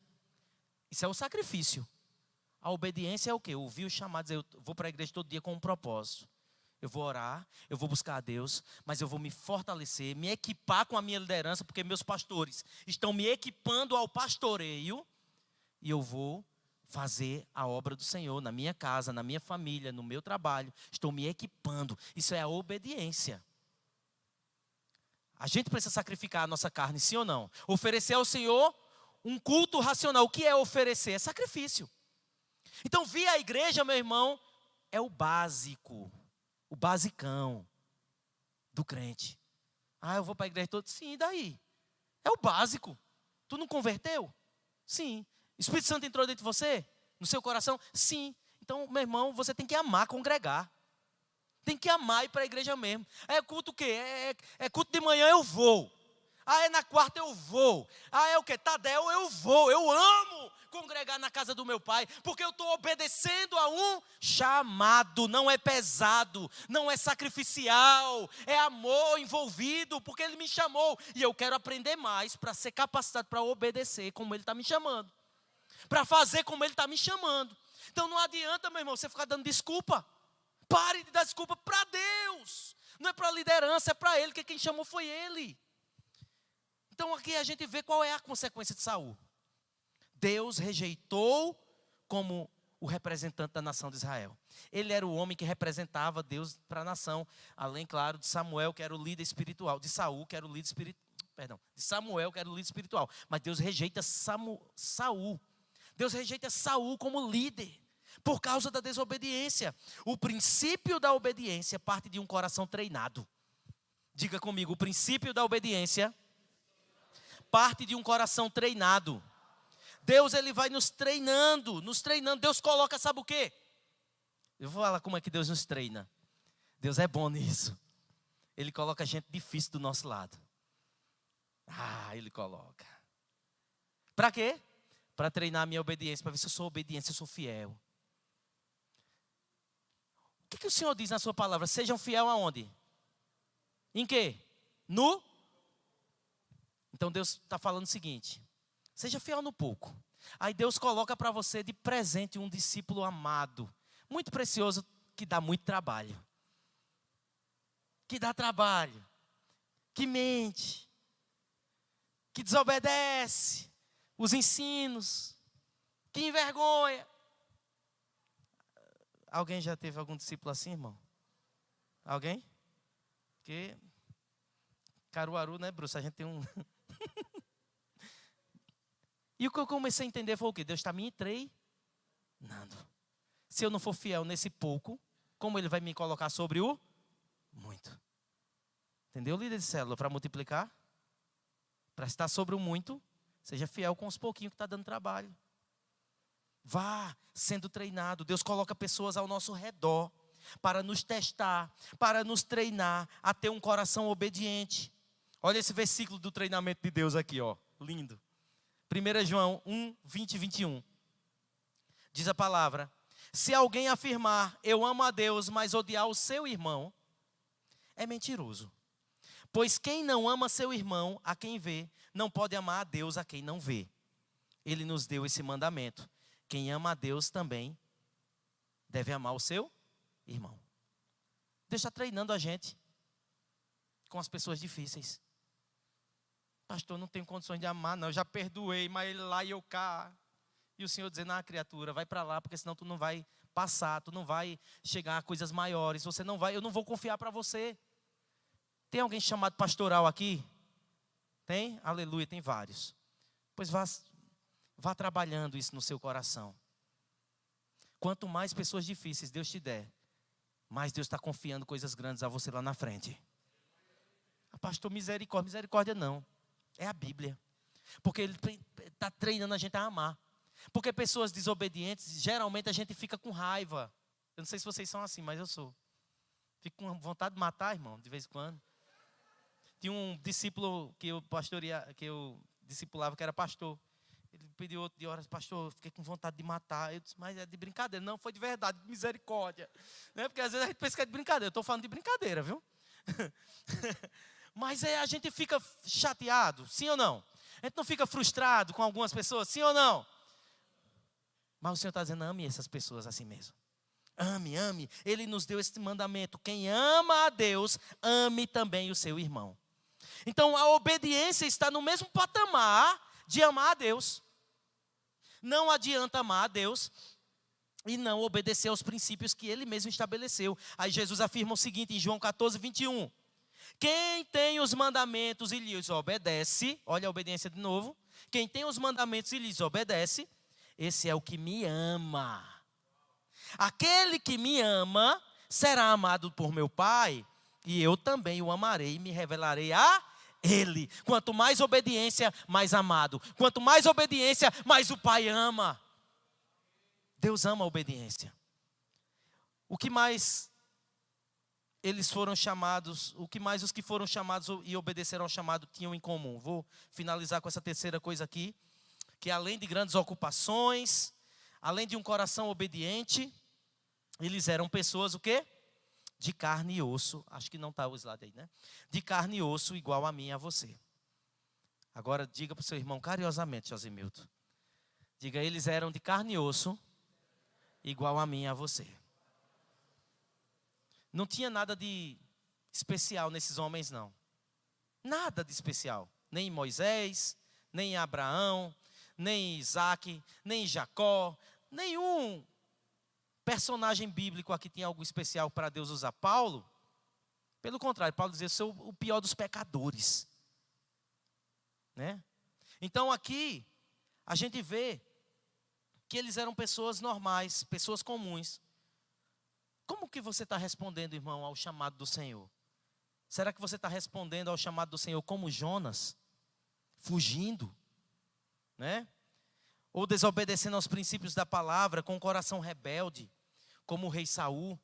Isso é o sacrifício. A obediência é o quê? Ouvir os chamados. Eu vou para a igreja todo dia com um propósito. Eu vou orar, eu vou buscar a Deus, mas eu vou me fortalecer, me equipar com a minha liderança, porque meus pastores estão me equipando ao pastoreio, e eu vou fazer a obra do Senhor na minha casa, na minha família, no meu trabalho. Estou me equipando. Isso é a obediência. A gente precisa sacrificar a nossa carne, sim ou não? Oferecer ao Senhor um culto racional. O que é oferecer? É sacrifício. Então, vir à igreja, meu irmão, é o básico, o basicão do crente. Ah, eu vou para a igreja todo. Sim, e daí? É o básico. Tu não converteu? Sim. O Espírito Santo entrou dentro de você? No seu coração? Sim. Então, meu irmão, você tem que amar congregar. Tem que amar ir para a igreja mesmo. É culto o quê? É culto de manhã, eu vou. Ah, é na quarta, eu vou. Ah, é o quê? Tadel, eu vou. Eu amo congregar na casa do meu pai, porque eu estou obedecendo a um chamado. Não é pesado, não é sacrificial, é amor envolvido, porque ele me chamou. E eu quero aprender mais para ser capacitado para obedecer como ele está me chamando. Para fazer como ele está me chamando. Então não adianta, meu irmão, você ficar dando desculpa. Pare de dar desculpa para Deus. Não é para a liderança, é para ele, que quem chamou foi ele. Então aqui a gente vê qual é a consequência de Saul. Deus rejeitou como o representante da nação de Israel. Ele era o homem que representava Deus para a nação. Além, claro, de Samuel, que era o líder espiritual. De Saul, que era o líder espiritual. De Samuel, que era o líder espiritual. Mas Deus rejeita Saul. Deus rejeita Saul como líder, por causa da desobediência. O princípio da obediência parte de um coração treinado. Diga comigo, o princípio da obediência parte de um coração treinado. Deus, ele vai nos treinando. Deus coloca, sabe o quê? Eu vou falar como é que Deus nos treina. Deus é bom nisso. Ele coloca gente difícil do nosso lado. Ele coloca. Para quê? Para treinar a minha obediência, para ver se eu sou obediente, se eu sou fiel. O que o Senhor diz na sua palavra? Sejam fiel aonde? Em quê? Então Deus está falando o seguinte: seja fiel no pouco. Aí Deus coloca para você de presente um discípulo amado, muito precioso, que dá muito trabalho. Que dá trabalho. Que mente. Que desobedece os ensinos. Que envergonha. Alguém já teve algum discípulo assim, irmão? Alguém? Porque Caruaru, né, Bruce? A gente tem um... E o que eu comecei a entender foi o quê? Deus está me treinando. Se eu não for fiel nesse pouco, como Ele vai me colocar sobre o muito? Entendeu, líder de célula? Para multiplicar? Para estar sobre o muito, seja fiel com os pouquinhos que está dando trabalho. Vá sendo treinado. Deus coloca pessoas ao nosso redor para nos testar, para nos treinar a ter um coração obediente. Olha esse versículo do treinamento de Deus aqui, ó, lindo. 1 João 1, 20 e 21. Diz a palavra: se alguém afirmar, eu amo a Deus, mas odiar o seu irmão, é mentiroso. Pois quem não ama seu irmão, a quem vê, não pode amar a Deus a quem não vê. Ele nos deu esse mandamento: quem ama a Deus também deve amar o seu irmão. Deus está treinando a gente com as pessoas difíceis. Pastor, não tenho condições de amar, não. Eu já perdoei, mas ele lá e eu cá. E o Senhor dizendo: criatura, vai para lá, porque senão tu não vai passar, tu não vai chegar a coisas maiores. Você não vai, eu não vou confiar para você. Tem alguém chamado pastoral aqui? Tem? Aleluia, tem vários. Pois vá trabalhando isso no seu coração. Quanto mais pessoas difíceis Deus te der, mais Deus está confiando coisas grandes a você lá na frente. Pastor, misericórdia não. É a Bíblia. Porque Ele está treinando a gente a amar. Porque pessoas desobedientes, geralmente a gente fica com raiva. Eu não sei se vocês são assim, mas eu sou. Fico com vontade de matar, irmão, de vez em quando. Tinha um discípulo que eu discipulava, que era pastor. Ele pediu outro de horas, pastor, fiquei com vontade de matar. Eu disse, mas é de brincadeira. Não, foi de verdade, de misericórdia. Né? Porque às vezes a gente pensa que é de brincadeira. Eu estou falando de brincadeira, viu? Mas a gente fica chateado, sim ou não? A gente não fica frustrado com algumas pessoas, sim ou não? Mas o Senhor está dizendo, ame essas pessoas assim mesmo. Ame, ame. Ele nos deu esse mandamento. Quem ama a Deus, ame também o seu irmão. Então a obediência está no mesmo patamar de amar a Deus. Não adianta amar a Deus e não obedecer aos princípios que Ele mesmo estabeleceu. Aí Jesus afirma o seguinte em João 14, 21. Quem tem os mandamentos e lhes obedece, olha a obediência de novo. Quem tem os mandamentos e lhes obedece, esse é o que me ama. Aquele que me ama será amado por meu Pai, e eu também o amarei e me revelarei a Ele. Quanto mais obediência, mais amado. Quanto mais obediência, mais o Pai ama. Deus ama a obediência. O que mais eles foram chamados, o que mais os que foram chamados e obedeceram ao chamado tinham em comum? Vou finalizar com essa terceira coisa aqui, que além de grandes ocupações, além de um coração obediente, eles eram pessoas o quê? De carne e osso. Acho que não está o slide aí, né? De carne e osso igual a mim e a você. Agora diga para o seu irmão carinhosamente, Josimilton. Diga, eles eram de carne e osso igual a mim e a você. Não tinha nada de especial nesses homens, não. Nada de especial. Nem em Moisés, nem em Abraão, nem em Isaac, nem em Jacó. Nenhum personagem bíblico aqui tem algo especial para Deus usar. Paulo, pelo contrário, Paulo dizia, eu sou o pior dos pecadores. Né? Então aqui, a gente vê que eles eram pessoas normais, pessoas comuns. Como que você está respondendo, irmão, ao chamado do Senhor? Será que você está respondendo ao chamado do Senhor como Jonas? Fugindo? Né? Ou desobedecendo aos princípios da palavra, com o coração rebelde, como o rei Saul,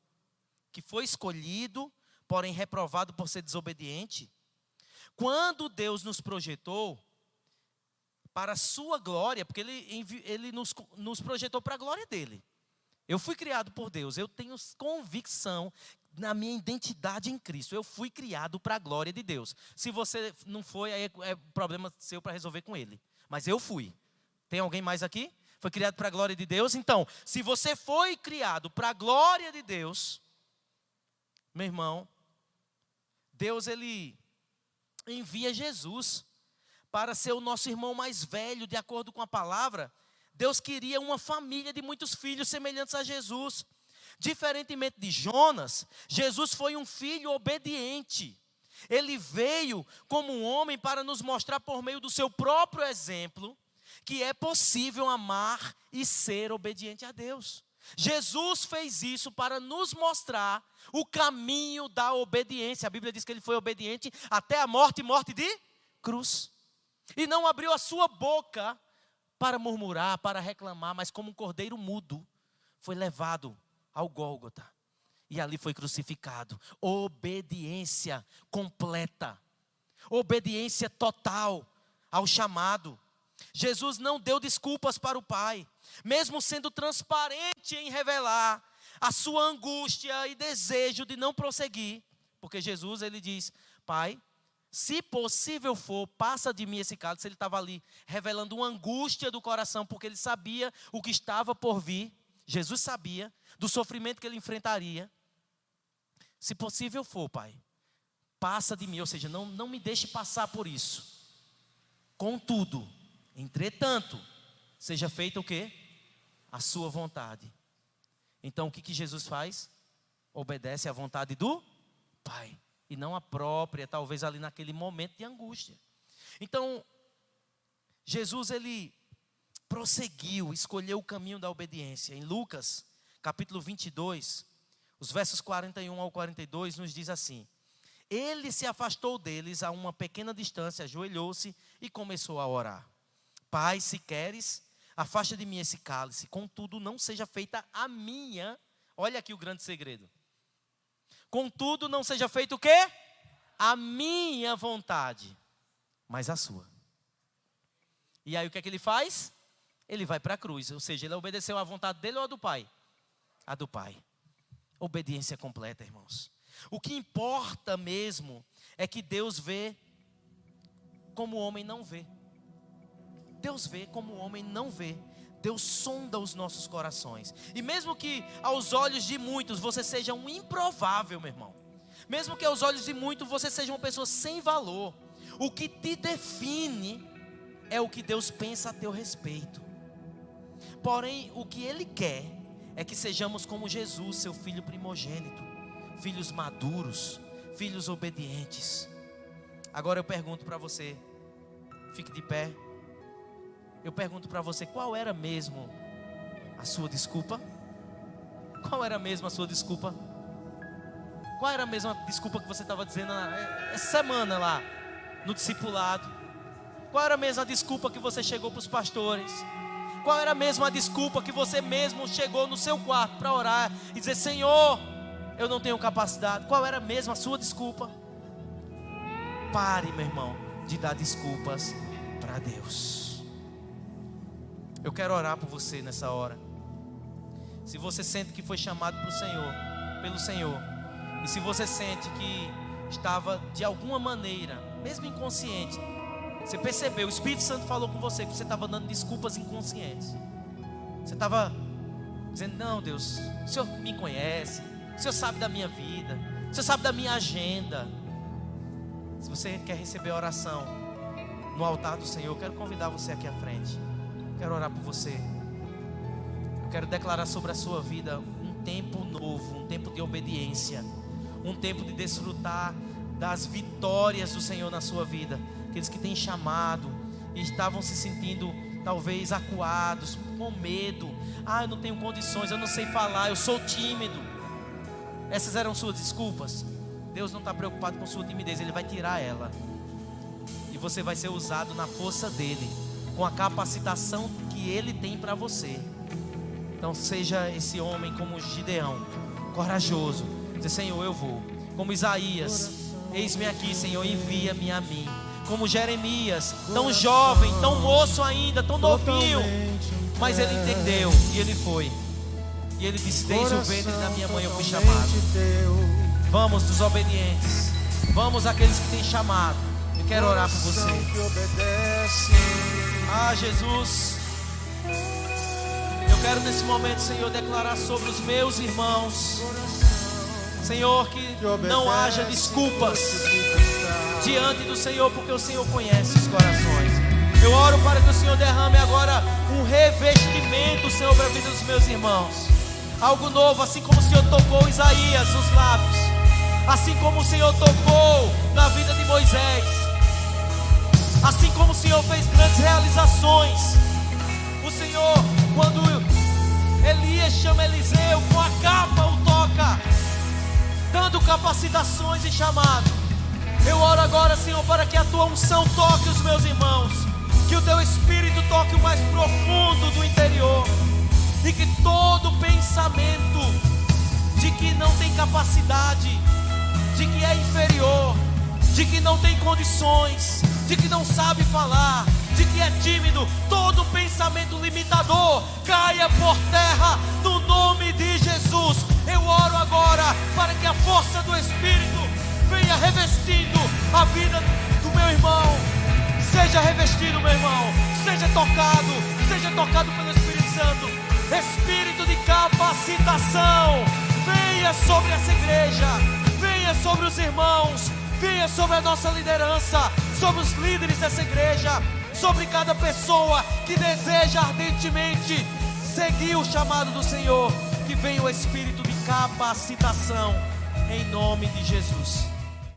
que foi escolhido, porém reprovado por ser desobediente? Quando Deus nos projetou para a sua glória, porque Ele nos projetou para a glória dEle. Eu fui criado por Deus, eu tenho convicção na minha identidade em Cristo. Eu fui criado para a glória de Deus. Se você não foi, aí é problema seu para resolver com Ele. Mas eu fui. Tem alguém mais aqui? Foi criado para a glória de Deus? Então, se você foi criado para a glória de Deus, meu irmão, Deus, Ele envia Jesus para ser o nosso irmão mais velho, de acordo com a palavra. Deus queria uma família de muitos filhos semelhantes a Jesus. Diferentemente de Jonas, Jesus foi um filho obediente. Ele veio como um homem para nos mostrar por meio do seu próprio exemplo que é possível amar e ser obediente a Deus. Jesus fez isso para nos mostrar o caminho da obediência. A Bíblia diz que ele foi obediente até a morte, morte de cruz. E não abriu a sua boca para murmurar, para reclamar, mas como um cordeiro mudo, foi levado ao Gólgota. E ali foi crucificado. Obediência completa. Obediência total ao chamado. Jesus não deu desculpas para o Pai, mesmo sendo transparente em revelar a sua angústia e desejo de não prosseguir. Porque Jesus, ele diz, Pai, se possível for, passa de mim esse cálice. Ele estava ali revelando uma angústia do coração, porque ele sabia o que estava por vir. Jesus sabia do sofrimento que ele enfrentaria. Se possível for, Pai, passa de mim, ou seja, não me deixe passar por isso. Contudo, entretanto, seja feita o quê? A sua vontade. Então o que Jesus faz? Obedece à vontade do Pai. E não a própria, talvez ali naquele momento de angústia. Então, Jesus, ele prosseguiu, escolheu o caminho da obediência. Em Lucas, capítulo 22, os versos 41 ao 42, nos diz assim: Ele se afastou deles a uma pequena distância, ajoelhou-se e começou a orar. Pai, se queres, afasta de mim esse cálice, contudo não seja feita a minha, olha aqui o grande segredo. Contudo não seja feito o quê? A minha vontade, mas a sua. E aí o que é que ele faz? Ele vai para a cruz, ou seja, ele obedeceu à vontade dele ou a do Pai? A do Pai. Obediência completa, irmãos. O que importa mesmo é que Deus vê como o homem não vê. Deus vê como o homem não vê. Deus sonda os nossos corações. E mesmo que aos olhos de muitos você seja um improvável, meu irmão. Mesmo que aos olhos de muitos você seja uma pessoa sem valor. O que te define é o que Deus pensa a teu respeito. Porém, o que Ele quer é que sejamos como Jesus, seu filho primogênito. Filhos maduros, filhos obedientes. Agora eu pergunto para você, fique de pé. Eu pergunto para você, qual era mesmo a sua desculpa? Qual era mesmo a sua desculpa? Qual era mesmo a desculpa que você estava dizendo essa semana lá, no discipulado? Qual era mesmo a desculpa que você chegou para os pastores? Qual era mesmo a desculpa que você mesmo chegou no seu quarto para orar e dizer, Senhor, eu não tenho capacidade? Qual era mesmo a sua desculpa? Pare, meu irmão, de dar desculpas para Deus. Eu quero orar por você nessa hora. Se você sente que foi chamado pelo Senhor, e se você sente que estava de alguma maneira, mesmo inconsciente, você percebeu, o Espírito Santo falou com você que você estava dando desculpas inconscientes. Você estava dizendo, não, Deus, o Senhor me conhece, o Senhor sabe da minha vida, o Senhor sabe da minha agenda. Se você quer receber a oração no altar do Senhor, eu quero convidar você aqui à frente. Quero orar por você. Eu quero declarar sobre a sua vida um tempo novo, um tempo de obediência, um tempo de desfrutar das vitórias do Senhor na sua vida. Aqueles que têm chamado e estavam se sentindo talvez acuados, com medo. Eu não tenho condições, eu não sei falar, eu sou tímido. Essas eram suas desculpas. Deus não está preocupado com sua timidez, Ele vai tirar ela. E você vai ser usado na força dEle, com a capacitação que Ele tem para você. Então seja esse homem como Gideão, corajoso, dizer, Senhor, eu vou. Como Isaías, eis-me aqui, Senhor, envia-me a mim. Como Jeremias, tão jovem, tão moço ainda, tão novinho, mas ele entendeu e ele foi. E ele disse, desde o ventre da minha mãe eu fui chamado. Vamos dos obedientes, vamos aqueles que têm chamado. Eu quero orar por você. Jesus, eu quero nesse momento, Senhor, declarar sobre os meus irmãos, Senhor, que não haja desculpas diante do Senhor, porque o Senhor conhece os corações. Eu oro para que o Senhor derrame agora um revestimento, Senhor, para a vida dos meus irmãos. Algo novo, assim como o Senhor tocou Isaías nos lábios, assim como o Senhor tocou na vida de Moisés, assim como o Senhor fez grandes realizações. O Senhor, quando Elias chama Eliseu, com a capa o toca, dando capacitações e chamado. Eu oro agora, Senhor, para que a tua unção toque os meus irmãos, que o teu Espírito toque o mais profundo do interior, e que todo pensamento de que não tem capacidade, de que é inferior, de que não tem condições, de que não sabe falar, de que é tímido, todo pensamento limitador caia por terra no nome de Jesus. Eu oro agora para que a força do Espírito venha revestindo a vida do meu irmão. Seja revestido, meu irmão, seja tocado pelo Espírito Santo. Espírito de capacitação, venha sobre essa igreja, venha sobre os irmãos, venha sobre a nossa liderança, sobre os líderes dessa igreja, sobre cada pessoa que deseja ardentemente seguir o chamado do Senhor. Que venha o Espírito de capacitação, em nome de Jesus.